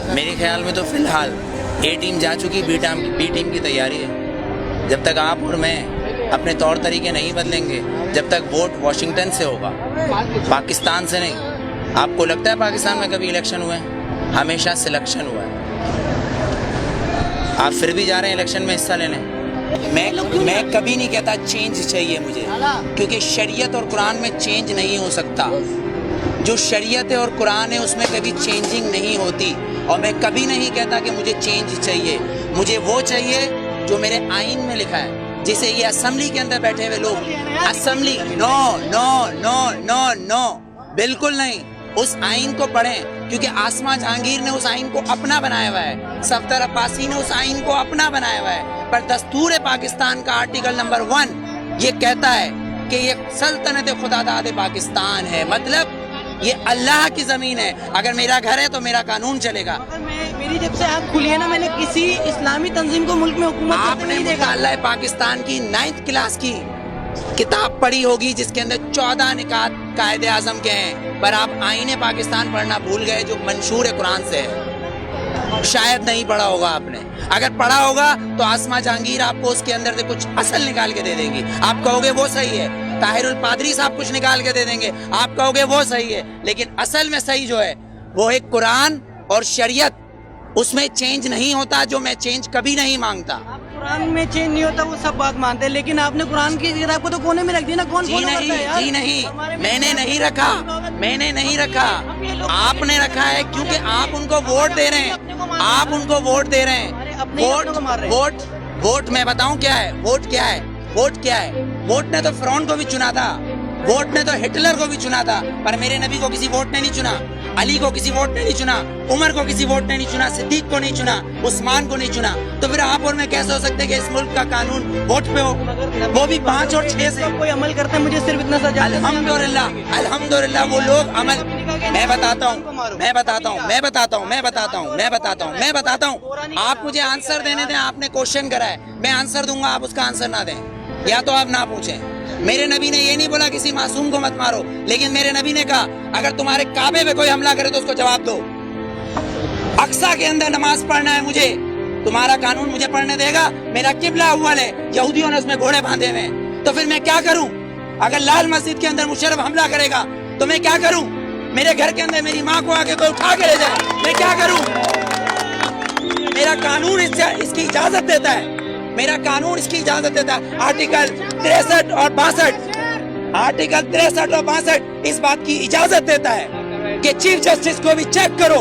मेरे ख्याल में तो फिलहाल ए टीम जा चुकी, बी टीम की तैयारी है। जब तक आप और मैं अपने तौर तरीके नहीं बदलेंगे, जब तक वोट वॉशिंगटन से होगा, पाकिस्तान से नहीं। आपको लगता है पाकिस्तान में कभी इलेक्शन हुए हैं? हमेशा सिलेक्शन हुआ है। आप फिर भी जा रहे हैं इलेक्शन में हिस्सा लेने। मैं कभी नहीं कहता चेंज चाहिए मुझे, क्योंकि शरीयत और कुरान में चेंज नहीं हो सकता। जो शरीयत है और कुरान है उसमें कभी चेंजिंग नहीं होती। और मैं कभी नहीं कहता कि मुझे चेंज चाहिए। मुझे वो चाहिए जो मेरे आइन में लिखा है, जिसे ये असेंबली के अंदर बैठे हुए लोग assembly no no no no no बिल्कुल नहीं। उस आइन को पढ़ें, क्योंकि आसमा जहांगीर ने उस आइन को अपना बनाया हुआ है, सफदर अब्बासी ने उस आइन को अपना बनाया हुआ है। पर दस्तूर पाकिस्तान का आर्टिकल नंबर 1 ये कहता है कि ये सल्तनत खुदादाद पाकिस्तान है, मतलब ये अल्लाह की जमीन है। अगर मेरा घर है तो मेरा कानून चलेगा। मेरी जब से आँख खुली है ना, मैंने किसी इस्लामी तंजीम को मुल्क में हुकूमत आपने मुताल्ला पाकिस्तान की 9th क्लास की किताब पढ़ी होगी, जिसके अंदर 14 निकात कायदे आजम के हैं, पर आप आईने पाकिस्तान पढ़ना भूल गए, जो मंशूर है कुरान से है। शायद नहीं पढ़ा होगा आपने। अगर पढ़ा होगा तो आसमा जहांगीर आपको उसके अंदर से कुछ असल निकाल के दे देंगी, आप कहोगे वो सही है। ताहिरुल पादरी साहब कुछ निकाल के दे देंगे, आप कहोगे वो सही है। लेकिन असल में सही जो है वो है कुरान और शरीयत। उसमें चेंज नहीं होता, जो मैं चेंज कभी नहीं मांगता। कुरान में चेंज नहीं होता, वो सब बात मानते हैं, लेकिन आपने कुरान की किताब को तो कोने में रख दिया ना। कौन जी नहीं, मैंने नहीं रखा, मैंने नहीं रखा, आपने रखा है, क्योंकि आप उनको वोट दे रहे हैं, आप उनको वोट दे रहे हैं। वोट मैं बताऊं क्या है? वोट क्या है? वोट क्या है? वोट ने तो फिरौन को भी चुना था, वोट ने तो हिटलर को भी चुना था, पर मेरे नबी को किसी वोट ने नहीं चुना, अली को किसी वोट ने नहीं चुना, उमर को किसी वोट ने नहीं चुना, सिद्दीक को नहीं चुना, उस्मान को नहीं चुना। तो फिर आप और मैं कैसे हो सकते कि इस मुल्क का कानून वोट पे हो, वो भी 5 और 6 से? कोई अमल करता है, मुझे सिर्फ इतना सजा। अल्हम्दुलिल्लाह अल्हम्दुलिल्लाह वो लोग अमल, मैं बताता हूँ। आप मुझे आंसर देने दें, आपने क्वेश्चन करा है, मैं आंसर दूंगा, आप उसका आंसर ना दें, या तो आप ना पूछें। मेरे नबी ने ये नहीं बोला किसी मासूम को मत मारो, लेकिन मेरे नबी ने कहा अगर तुम्हारे काबे पे कोई हमला करे तो उसको जवाब दो। अक्सा के अंदर नमाज पढ़ना है मुझे, तुम्हारा कानून मुझे पढ़ने देगा? मेरा किबला अव्वल है, यहूदियों ने उसमें घोड़े बांधे हुए, तो फिर मैं क्या करूं? अगर लाल मस्जिद के अंदर मुशर्रफ हमला करेगा तो मैं क्या करूं? मेरे घर के अंदर मेरी माँ को आके कोई उठा के ले जाए, मैं क्या करूं? मेरा कानून इसकी इजाजत देता है, मेरा कानून इसकी इजाजत देता है। आर्टिकल 63 और 62, आर्टिकल 63 और 62 इस बात की इजाजत देता है कि चीफ जस्टिस को भी चेक करो,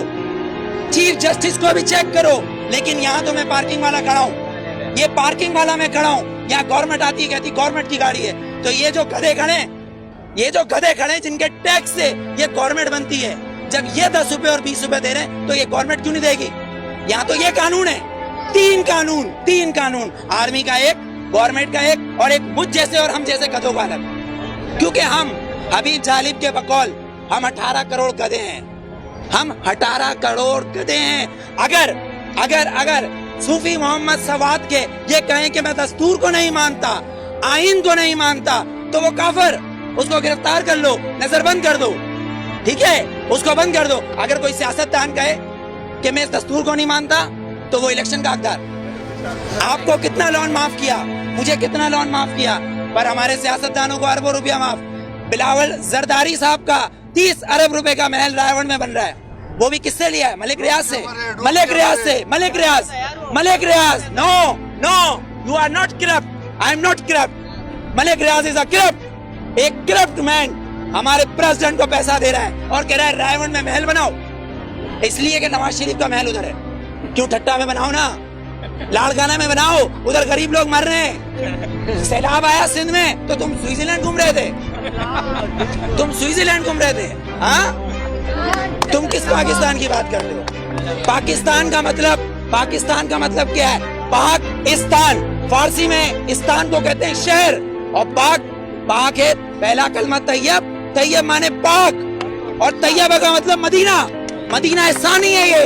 चीफ जस्टिस को भी चेक करो। लेकिन यहाँ तो मैं पार्किंग वाला खड़ा हूँ, ये पार्किंग वाला मैं खड़ा हूँ, यहाँ गवर्नमेंट आती है, कहती गवर्नमेंट की गाड़ी है, तो ये जो गधे खड़े, ये जो गधे खड़े जिनके टैक्स से ये गवर्नमेंट बनती है, जब ये 10 रुपए और 20 रुपए दे रहे हैं तो ये गवर्नमेंट क्यों नहीं देगी? यहाँ तो ये कानून है, 3 कानून, आर्मी का एक, गवर्नमेंट का एक, और एक मुझ जैसे और हम जैसे गधों का अलग। क्योंकि हम हबीब जालिब के बकौल हम 18 करोड़ गधे हैं, हम 18 करोड़ गधे हैं। अगर सूफी मोहम्मद सवाद के ये कहें कि मैं दस्तूर को नहीं मानता, आइन को नहीं मानता, तो वो काफिर, उसको गिरफ्तार कर लो, नजरबंद कर दो, ठीक है, उसको बंद कर दो। अगर कोई सियासतदान कहे कि मैं इस दस्तूर को नहीं मानता तो वो इलेक्शन का हकदार। आपको कितना लोन माफ किया, मुझे कितना लोन माफ किया, पर हमारे सियासतदानों को अरबों रुपया माफ। बिलावल जरदारी साहब का 30 अरब रुपए का महल रायगढ़ में बन रहा है, वो भी किससे लिया है? मलिक रियाज से, Malik Riyaz. No, you are not corrupt, I am not corrupt, Malik Riyaz is a corrupt. एक करप्ट मैन हमारे प्रेसिडेंट को पैसा दे रहा है और कह रहा है रायगढ़ में महल बनाओ, इसलिए कि नवाज शरीफ का महल उधर है। क्यों ठट्टा में बनाओ ना, लाड़काना में बनाओ, उधर गरीब लोग मर रहे हैं। सैलाब आया सिंध में तो तुम स्विट्जरलैंड घूम रहे थे, हाँ? तुम किस पाकिस्तान की बात करते हो? पाकिस्तान का मतलब क्या है? पाकिस्तान, फारसी में इस्तान को कहते हैं शहर, और पाक है पहला कलमा तैयब, तैयब माने पाक, और तैयब का मतलब मदीना एहसानी है। ये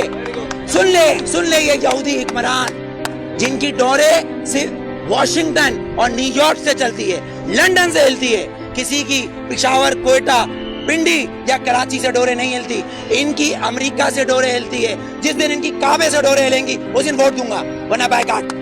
सुन ले ये यहूदी हुक्मरान जिनकी डोरे सिर्फ वॉशिंगटन और न्यूयॉर्क से चलती है, लंदन से हिलती है, किसी की पिशावर, कोयटा, पिंडी या कराची से डोरे नहीं हिलती, इनकी अमेरिका से डोरे हिलती है। जिस दिन इनकी काबे से डोरे हिलेंगी उस दिन वोट दूंगा, वरना बायकॉट।